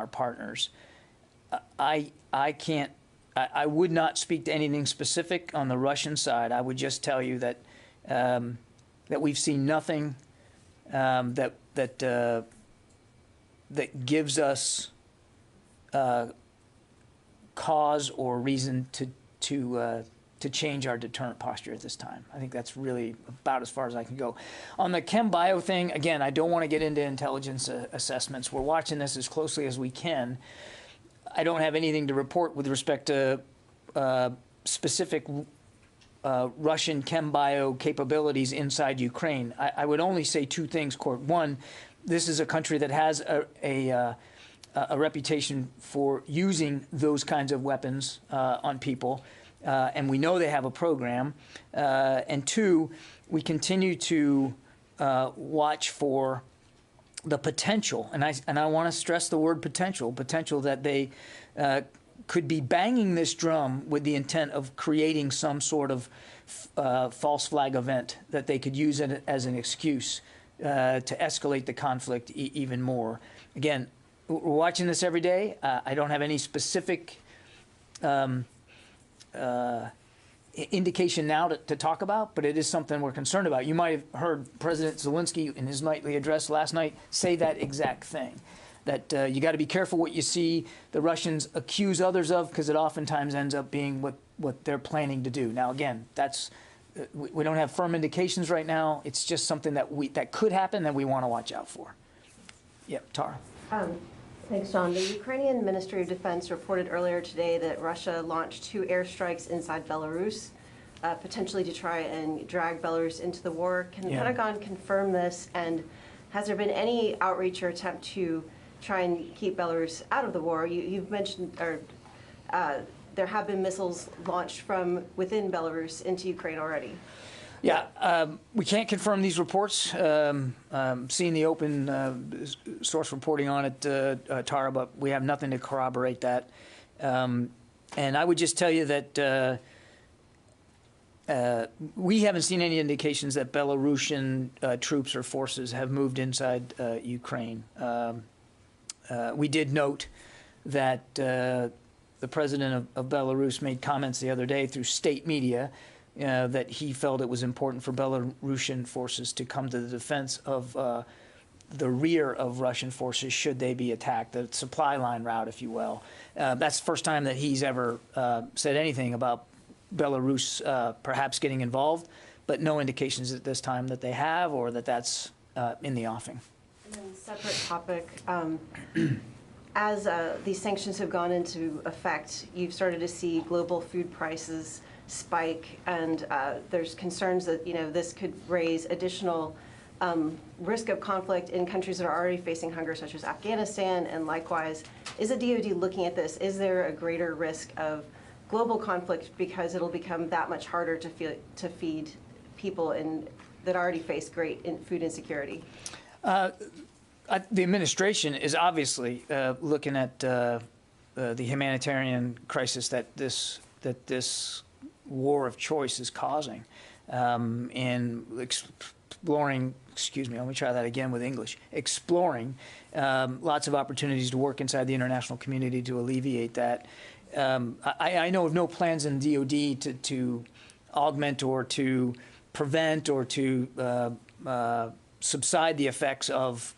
our partners. I can't. I would not speak to anything specific on the Russian side. I would just tell you that that we've seen nothing that gives us cause or reason to change our deterrent posture at this time. I think that's really about as far as I can go. On the chem bio thing, again, I don't want to get into intelligence assessments. We're watching this as closely as we can. I don't have anything to report with respect to specific Russian chem bio capabilities inside Ukraine. I would only say two things, Court. One, this is a country that has a reputation for using those kinds of weapons on people, and we know they have a program. And two, we continue to watch for the potential, and I want to stress the word potential that they could be banging this drum with the intent of creating some sort of false flag event that they could use it as an excuse to escalate the conflict even more. Again, we're watching this every day. I don't have any specific indication now to talk about, but it is something we're concerned about. You might have heard President Zelensky in his nightly address last night say that exact thing, that you got to be careful what you see the Russians accuse others of, because it oftentimes ends up being what they're planning to do. Now, again, that's we don't have firm indications right now. It's just something that could happen that we want to watch out for. Yep, Tara. Thanks, John. The Ukrainian Ministry of Defense reported earlier today that Russia launched 2 airstrikes inside Belarus, potentially to try and drag Belarus into the war. Can the Pentagon confirm this? And has there been any outreach or attempt to try and keep Belarus out of the war? You've mentioned, or there have been missiles launched from within Belarus into Ukraine already. Yeah, we can't confirm these reports. Seeing the open source reporting on it, Tara, but we have nothing to corroborate that. And I would just tell you that we haven't seen any indications that Belarusian troops or forces have moved inside Ukraine. We did note that the president of Belarus made comments the other day through state media that he felt it was important for Belarusian forces to come to the defense of the rear of Russian forces should they be attacked, the supply line route, if you will. That's the first time that he's ever said anything about Belarus perhaps getting involved, but no indications at this time that they have or that that's in the offing. And then separate topic, as these sanctions have gone into effect, you've started to see global food prices spike, and there's concerns that this could raise additional risk of conflict in countries that are already facing hunger, such as Afghanistan, and likewise. Is the DoD looking at this? Is there a greater risk of global conflict because it'll become that much harder to feed people that already face great food insecurity? The administration is obviously looking at the humanitarian crisis that this war of choice is causing, and exploring, excuse me, let me try that again with English, exploring lots of opportunities to work inside the international community to alleviate that. I know of no plans in DoD to augment or to prevent or to subside the effects of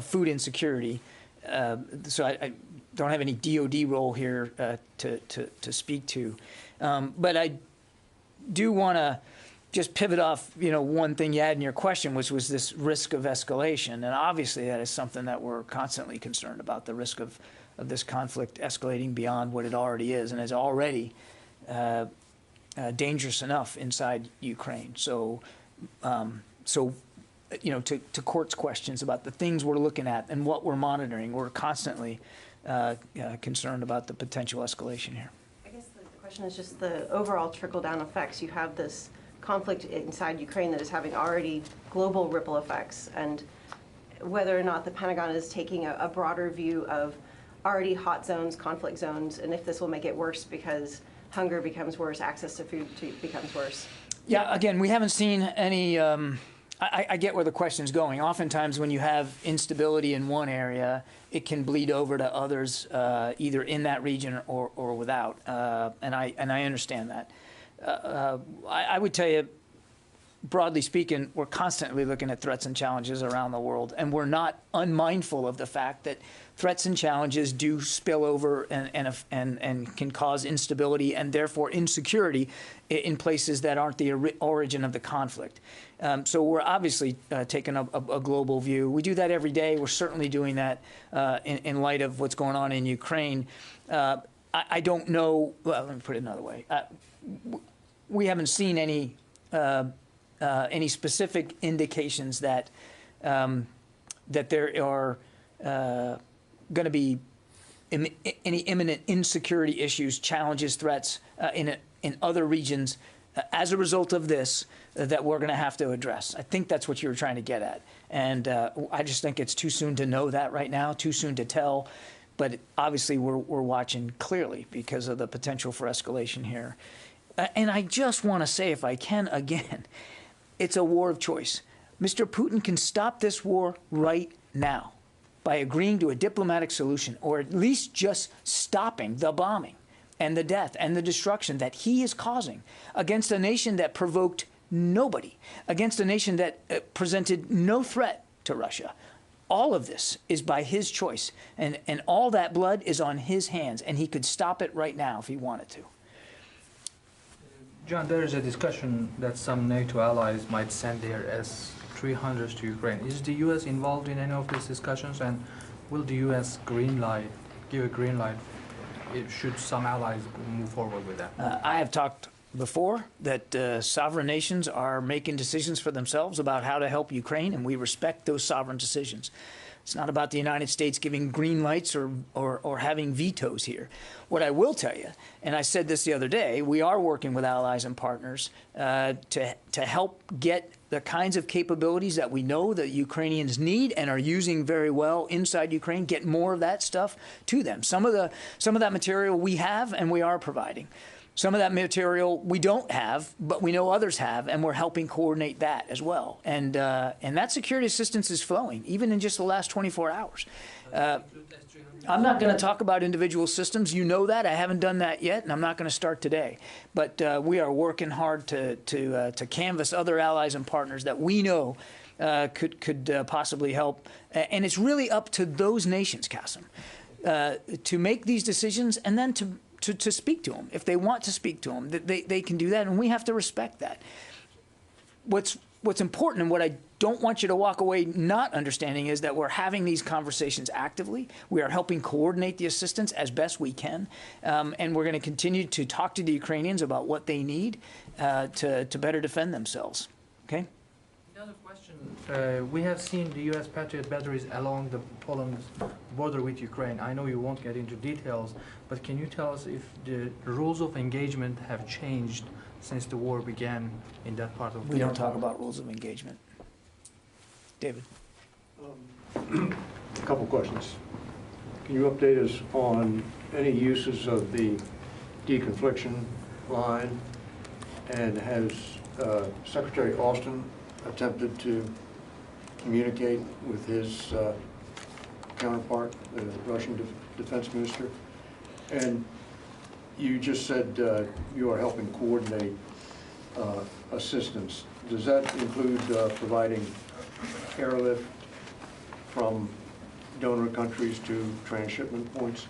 food insecurity. So I don't have any DoD role here to speak to. But I do want to just pivot off, one thing you had in your question, which was this risk of escalation. And obviously that is something that we're constantly concerned about, the risk of this conflict escalating beyond what it already is, and is already dangerous enough inside Ukraine. So, to Court's questions about the things we're looking at and what we're monitoring, we're constantly concerned about the potential escalation here. I guess the question is just the overall trickle-down effects. You have this conflict inside Ukraine that is having already global ripple effects, and whether or not the Pentagon is taking a broader view of already hot zones, conflict zones, and if this will make it worse because hunger becomes worse, access to food becomes worse. Yeah, again, we haven't seen any I get where the question's going. Oftentimes when you have instability in one area, it can bleed over to others, either in that region or without. And I understand that. I would tell you, broadly speaking, we're constantly looking at threats and challenges around the world, and we're not unmindful of the fact that threats and challenges do spill over and can cause instability and therefore insecurity in places that aren't the origin of the conflict. So we're obviously taking a global view. We do that every day. We're certainly doing that in light of what's going on in Ukraine. I don't know. Well, let me put it another way. We haven't seen any specific indications that that there are going to be any imminent insecurity issues, challenges, threats in other regions as a result of this that we're going to have to address. I think that's what you were trying to get at. And I just think it's too soon to know that right now, too soon to tell. But obviously we're watching clearly because of the potential for escalation here. And I just want to say, if I can again, it's a war of choice. Mr. Putin can stop this war right now by agreeing to a diplomatic solution, or at least just stopping the bombing and the death and the destruction that he is causing against a nation that provoked nobody, against a nation that presented no threat to Russia. All of this is by his choice, and all that blood is on his hands, and he could stop it right now if he wanted to. John, there is a discussion that some NATO allies might send their S-300s to Ukraine. Is the U.S. involved in any of these discussions, and will the U.S. give a green light should some allies move forward with that? I have talked before that sovereign nations are making decisions for themselves about how to help Ukraine, and we respect those sovereign decisions. It's not about the United States giving green lights or having vetoes here. What I will tell you, and I said this the other day, we are working with allies and partners to help get the kinds of capabilities that we know that Ukrainians need and are using very well inside Ukraine, get more of that stuff to them. Some of that material we have and we are providing. Some of that material we don't have, but we know others have, and we're helping coordinate that as well. And that security assistance is flowing, even in just the last 24 hours. I'm not going to talk about individual systems. You know that. I haven't done that yet, and I'm not going to start today. But we are working hard to canvass other allies and partners that we know could possibly help. And it's really up to those nations, Qasim, to make these decisions and then to speak to them. If they want to speak to them, they can do that, and we have to respect that. What's important, and what I don't want you to walk away not understanding, is that we're having these conversations actively. We are helping coordinate the assistance as best we can, and we're going to continue to talk to the Ukrainians about what they need to better defend themselves. Okay? Another question. We have seen the U.S. Patriot batteries along the Poland border with Ukraine. I know you won't get into details, but can you tell us if the rules of engagement have changed since the war began in that part of the world? We don't talk about rules of engagement. David? A couple questions. Can you update us on any uses of the deconfliction line? And has Secretary Austin attempted to communicate with his counterpart, the Russian defense minister? And you just said you are helping coordinate assistance. Does that include providing airlift from donor countries to transshipment points?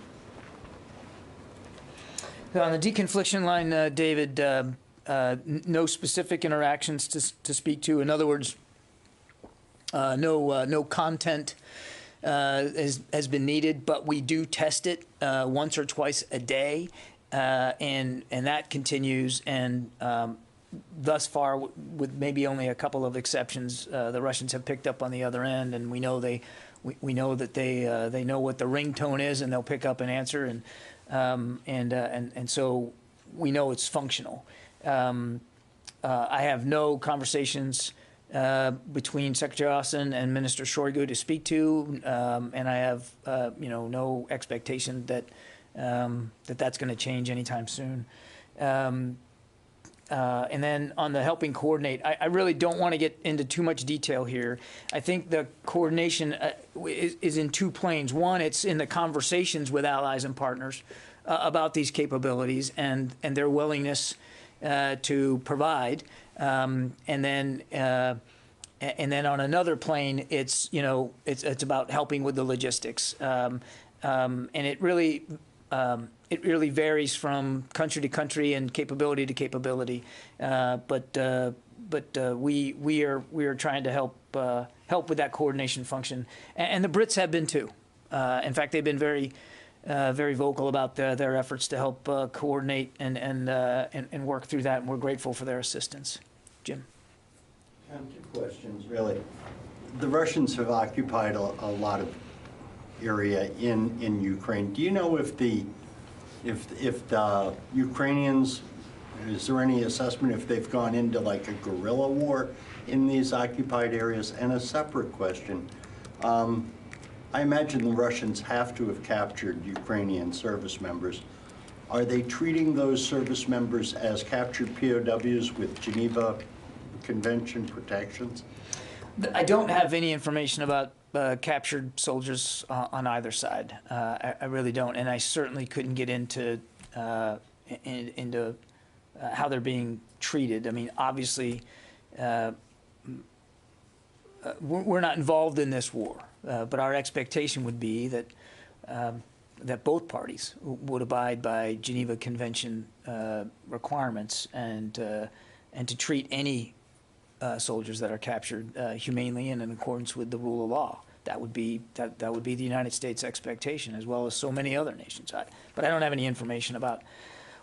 On the deconfliction line, David, no specific interactions to speak to. In other words, no content has been needed, but we do test it once or twice a day, and that continues. And thus far, with maybe only a couple of exceptions, the Russians have picked up on the other end, and we know that they know what the ringtone is, and they'll pick up and answer, and so we know it's functional. I have no conversations between Secretary Austin and Minister Shoigu to speak to, and I have no expectation that that's going to change anytime soon. And then on the helping coordinate, I really don't want to get into too much detail here. I think the coordination is in two planes. One, it's in the conversations with allies and partners about these capabilities and their willingness to provide. And then on another plane, it's it's about helping with the logistics. And it really varies from country to country and capability to capability. But we are trying to help with that coordination function, and the Brits have been too. In fact, they've been very vocal about their efforts to help coordinate and work through that, and we're grateful for their assistance. Jim. I have two questions, really. The Russians have occupied a lot of area in Ukraine. Do you know if the Ukrainians, is there any assessment if they've gone into like a guerrilla war in these occupied areas? And a separate question, I imagine the Russians have to have captured Ukrainian service members. Are they treating those service members as captured POWs with Geneva Convention protections? I don't have any information about captured soldiers on either side. I really don't, and I certainly couldn't get into how they're being treated. I mean, obviously, we're not involved in this war, but our expectation would be that that both parties would abide by Geneva Convention requirements and to treat any soldiers that are captured humanely and in accordance with the rule of law. That would be the United States expectation, as well as so many other nations. But I don't have any information about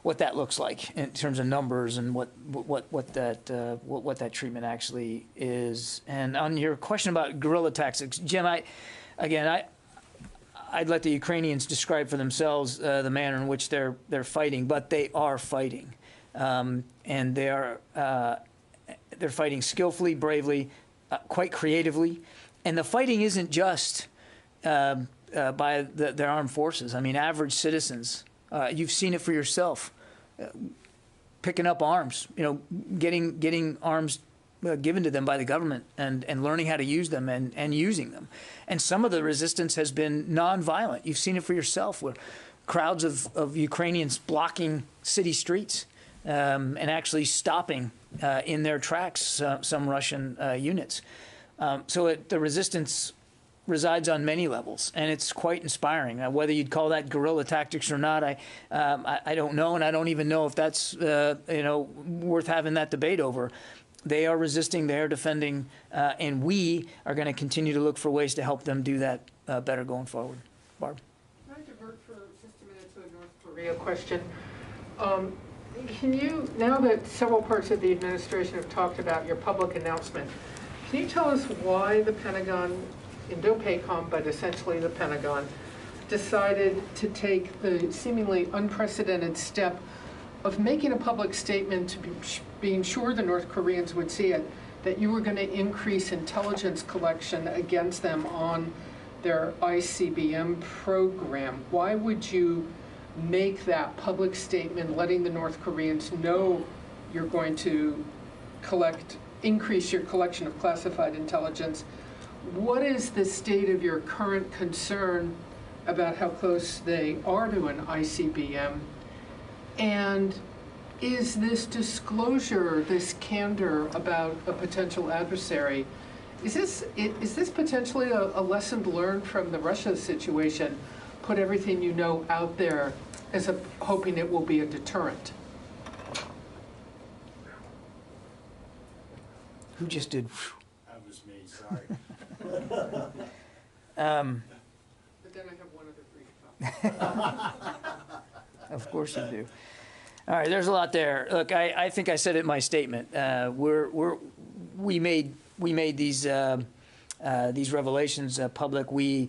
what that looks like in terms of numbers and what that treatment actually is. And on your question about guerrilla tactics, Jim, I'd let the Ukrainians describe for themselves the manner in which they're fighting, but they are fighting, and they're fighting skillfully, bravely, quite creatively, and the fighting isn't just by their armed forces. I mean, average citizens. You've seen it for yourself, picking up arms, getting arms given to them by the government and learning how to use them and using them. And some of the resistance has been nonviolent. You've seen it for yourself, where crowds of Ukrainians blocking city streets and actually stopping in their tracks some Russian units. So the resistance resides on many levels, and it's quite inspiring. Whether you'd call that guerrilla tactics or not, I don't know, and I don't even know if that's worth having that debate over. They are resisting, they are defending, and we are going to continue to look for ways to help them do that better going forward. Barb? Can I divert for just a minute to a North Korea question? Can you, now that several parts of the administration have talked about your public announcement, can you tell us why the Pentagon, Indo-PACOM, but essentially the Pentagon, decided to take the seemingly unprecedented step of making a public statement to being sure the North Koreans would see it, that you were going to increase intelligence collection against them on their ICBM program? Why would you make that public statement letting the North Koreans know you're going to increase your collection of classified intelligence? What is the state of your current concern about how close they are to an ICBM? And is this disclosure, this candor about a potential adversary, is this potentially a lesson learned from the Russia situation? Put everything you know out there as hoping it will be a deterrent. Who just did? That was me, sorry. But then I have one other brief topic. Of course you do. All right, there's a lot there. Look, I think I said it in my statement. We made these revelations public. We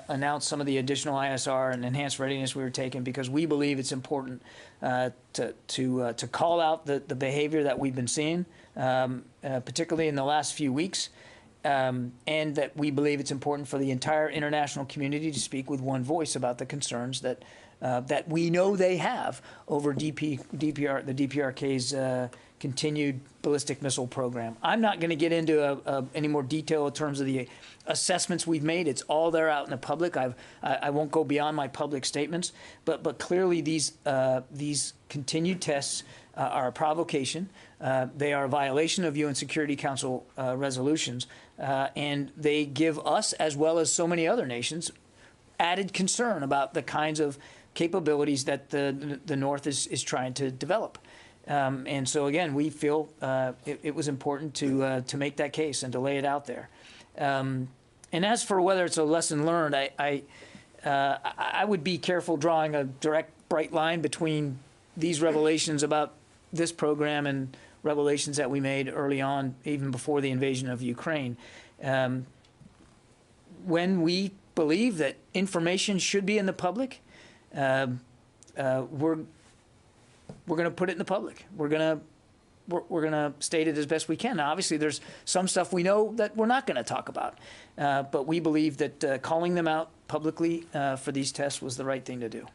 announced some of the additional ISR and enhanced readiness we were taking because we believe it's important to call out the behavior that we've been seeing, particularly in the last few weeks, and that we believe it's important for the entire international community to speak with one voice about the concerns that we know they have over the DPRK's continued ballistic missile program. I'm not going to get into any more detail in terms of the assessments we've made. It's all there out in the public. I won't go beyond my public statements, but clearly these continued tests are a provocation. They are a violation of UN Security Council resolutions, and they give us, as well as so many other nations, added concern about the kinds of capabilities that the North is trying to develop. And so again, we feel it was important to make that case and to lay it out there. And as for whether it's a lesson learned, I would be careful drawing a direct, bright line between these revelations about this program and revelations that we made early on, even before the invasion of Ukraine. When we believe that information should be in the public, we're going to put it in the public. We're going to state it as best we can. Now, obviously, there's some stuff we know that we're not going to talk about, but we believe that calling them out publicly for these tests was the right thing to do.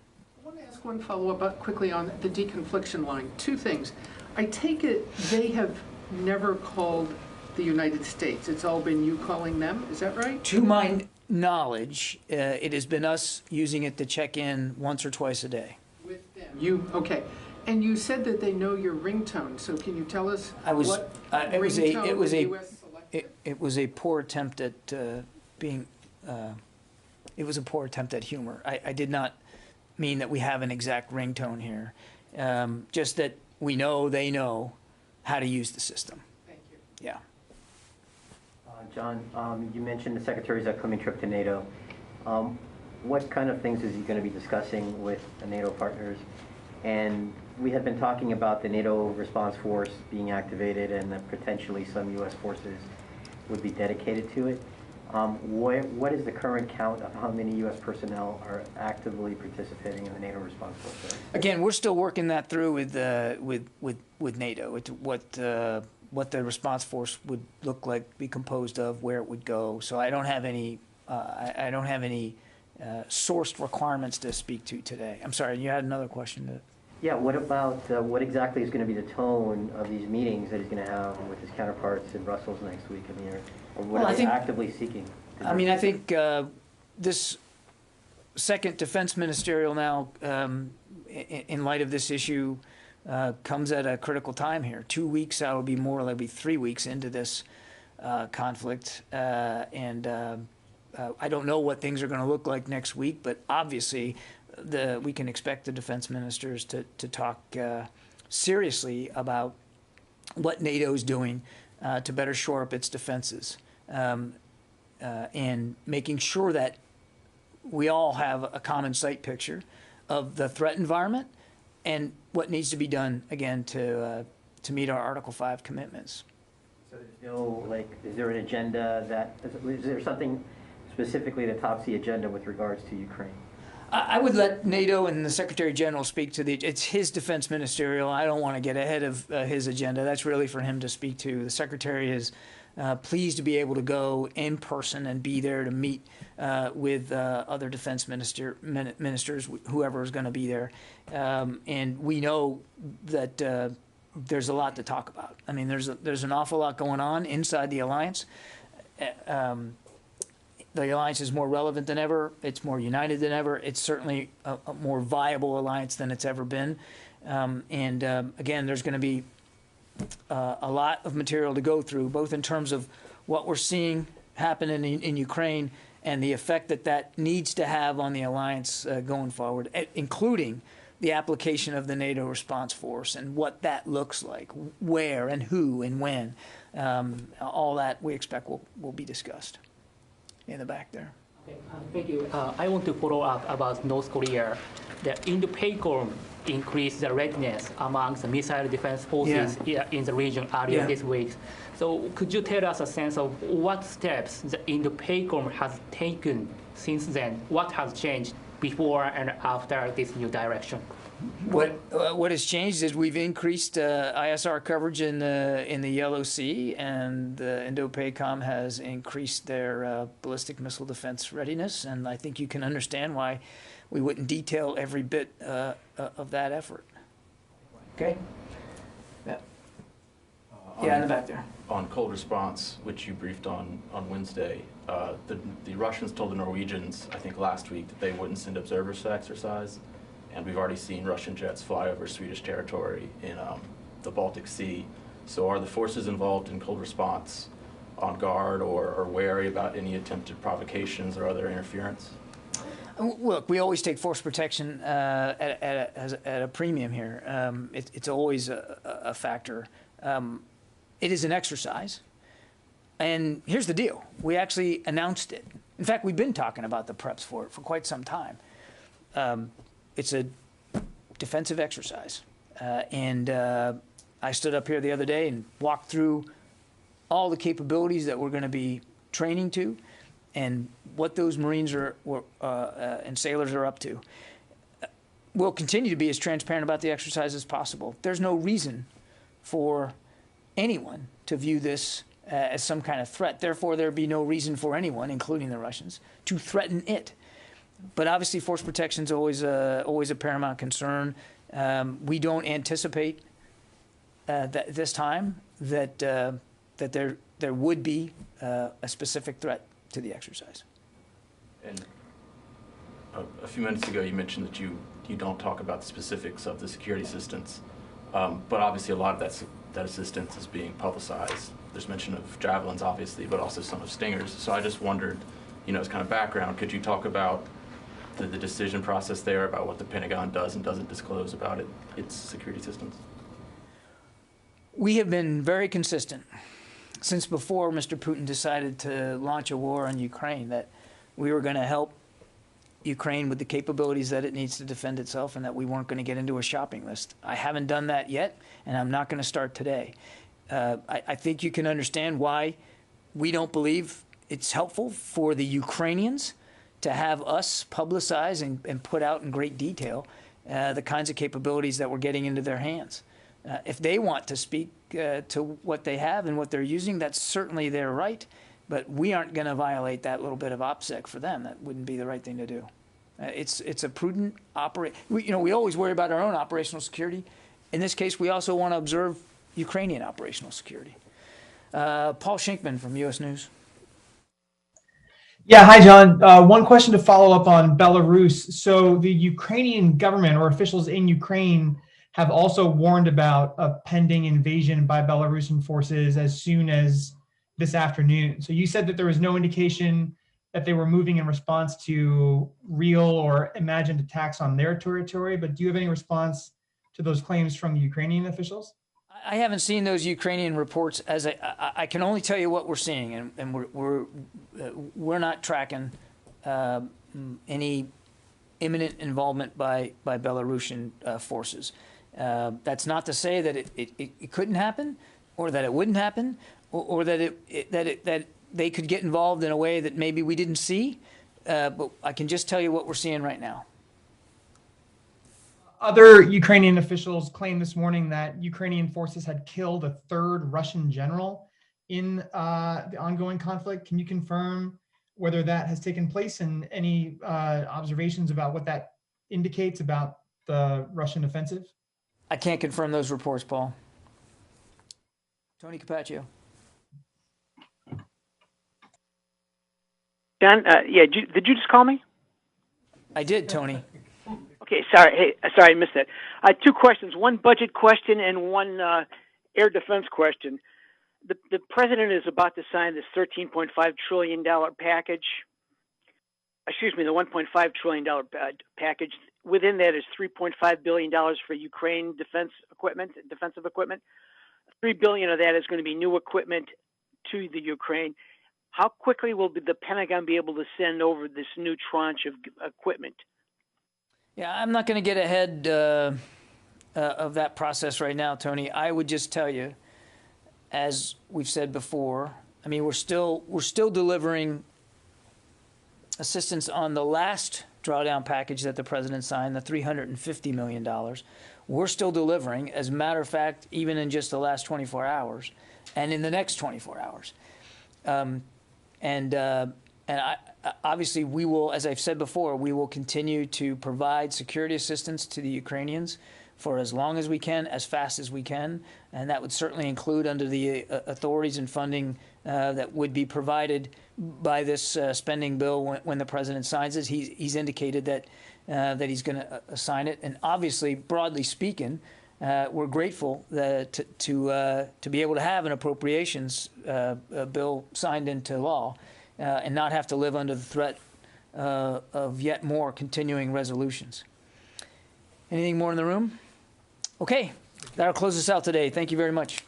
I want to ask one follow-up quickly on the deconfliction line. Two things. I take it they have never called the United States. It's all been you calling them. Is that right? To my knowledge, it has been us using it to check in once or twice a day. With them. Okay. And you said that they know your ringtone. So can you tell us what ringtone the U.S. selected? It was a poor attempt at being. It was a poor attempt at humor. I did not mean that we have an exact ringtone here. Just that we know they know how to use the system. Thank you. Yeah. John, you mentioned the Secretary's upcoming trip to NATO. What kind of things is he going to be discussing with the NATO partners? And we have been talking about the NATO response force being activated and that potentially some U.S. forces would be dedicated to it. What is the current count of how many U.S. personnel are actively participating in the NATO response force? Again, we're still working that through with NATO. What the response force would look like, be composed of, where it would go. So I don't have any sourced requirements to speak to today. I'm sorry, you had another question. Yeah, what about what exactly is going to be the tone of these meetings that he's going to have with his counterparts in Brussels next week? I mean, or what are they actively seeking? I mean, I think this second defense ministerial now, in light of this issue, comes at a critical time here. 2 weeks out will be more likely 3 weeks into this conflict, and I don't know what things are going to look like next week, but obviously we can expect the defense ministers to talk seriously about what NATO is doing to better shore up its defenses, and making sure that we all have a common sight picture of the threat environment and what needs to be done, again, to meet our Article 5 commitments. So there's no, is there an agenda is there something specifically that tops the agenda with regards to Ukraine? I would let NATO and the Secretary General speak to it's his defense ministerial. I don't want to get ahead of his agenda. That's really for him to speak to. The Secretary is pleased to be able to go in person and be there to meet with other defense ministers, whoever is going to be there. And we know that there's a lot to talk about. I mean, there's an awful lot going on inside the alliance. The alliance is more relevant than ever. It's more united than ever. It's certainly a more viable alliance than it's ever been. Again, there's going to be a lot of material to go through, both in terms of what we're seeing happen in Ukraine and the effect that needs to have on the alliance going forward, including the application of the NATO response force and what that looks like, where and who and when. All that we expect will be discussed. In the back there. Okay, thank you. I want to follow up about North Korea. The Indo-PACOM increased the readiness among the missile defense forces in the region earlier this week. So could you tell us a sense of what steps the Indo-PACOM has taken since then? What has changed before and after this new direction? What has changed is we've increased ISR coverage in the Yellow Sea, and the Indo-PACOM has increased their ballistic missile defense readiness, and I think you can understand why we wouldn't detail every bit of that effort. Okay? Yeah. Yeah, in the back there. On cold response, which you briefed on Wednesday, the Russians told the Norwegians, I think last week, that they wouldn't send observers to exercise, and we've already seen Russian jets fly over Swedish territory in the Baltic Sea. So are the forces involved in cold response on guard or wary about any attempted provocations or other interference? Look, we always take force protection at a premium here. It's always a factor. It is an exercise. And here's the deal. We actually announced it. In fact, we've been talking about the preps for it for quite some time. It's a defensive exercise. And I stood up here the other day and walked through all the capabilities that we're going to be training to and what those Marines and sailors are up to. We'll continue to be as transparent about the exercise as possible. There's no reason for anyone to view this as some kind of threat. Therefore, there'd be no reason for anyone, including the Russians, to threaten it. But obviously, force protection is always a paramount concern. We don't anticipate that this time that there would be a specific threat to the exercise. And a few minutes ago, you mentioned that you don't talk about the specifics of the security assistance, but obviously a lot of that assistance is being publicized. There's mention of javelins, obviously, but also some of Stingers. So I just wondered, as kind of background, could you talk about the decision process there, about what the Pentagon does and doesn't disclose about its security assistance? We have been very consistent since before Mr. Putin decided to launch a war on Ukraine that we were going to help Ukraine with the capabilities that it needs to defend itself and that we weren't going to get into a shopping list. I haven't done that yet, and I'm not going to start today. I think you can understand why we don't believe it's helpful for the Ukrainians to have us publicize and put out in great detail the kinds of capabilities that we're getting into their hands. If they want to speak to what they have and what they're using, that's certainly their right, but we aren't going to violate that little bit of OPSEC for them. That wouldn't be the right thing to do. It's a prudent we always worry about our own operational security. In this case, we also want to observe Ukrainian operational security. Paul Shinkman from U.S. News. Yeah, hi, John. One question to follow up on Belarus. So the Ukrainian government or officials in Ukraine have also warned about a pending invasion by Belarusian forces as soon as this afternoon. So you said that there was no indication that they were moving in response to real or imagined attacks on their territory, but do you have any response to those claims from the Ukrainian officials? I haven't seen those Ukrainian reports. As I can only tell you what we're seeing, and we're not tracking any imminent involvement by Belarusian forces. That's not to say that it couldn't happen, or that it wouldn't happen, or that they could get involved in a way that maybe we didn't see. But I can just tell you what we're seeing right now. Other Ukrainian officials claimed this morning that Ukrainian forces had killed a third Russian general in the ongoing conflict. Can you confirm whether that has taken place and any observations about what that indicates about the Russian offensive? I can't confirm those reports, Paul. Tony Capaccio. John, yeah, did you just call me? I did, Tony. Okay, sorry. Hey, sorry, I missed that. Two questions: one budget question and one air defense question. The president is about to sign this $13.5 trillion package. Excuse me, the $1.5 trillion package. Within that is $3.5 billion for Ukraine defensive equipment. $3 billion of that is going to be new equipment to the Ukraine. How quickly will the Pentagon be able to send over this new tranche of equipment? Yeah, I'm not going to get ahead of that process right now, Tony. I would just tell you, as we've said before, I mean, we're still delivering assistance on the last drawdown package that the president signed, the $350 million. We're still delivering, as a matter of fact, even in just the last 24 hours and in the next 24 hours. Obviously, we will, as I've said before, we will continue to provide security assistance to the Ukrainians. for as long as we can, as fast as we can, and that would certainly include under the authorities and funding that would be provided by this spending bill when the president signs it. He's indicated that that he's going to sign it, and obviously, broadly speaking, we're grateful to be able to have an appropriations bill signed into law and not have to live under the threat of yet more continuing resolutions. Anything more in the room? Okay, that'll close us out today. Thank you very much.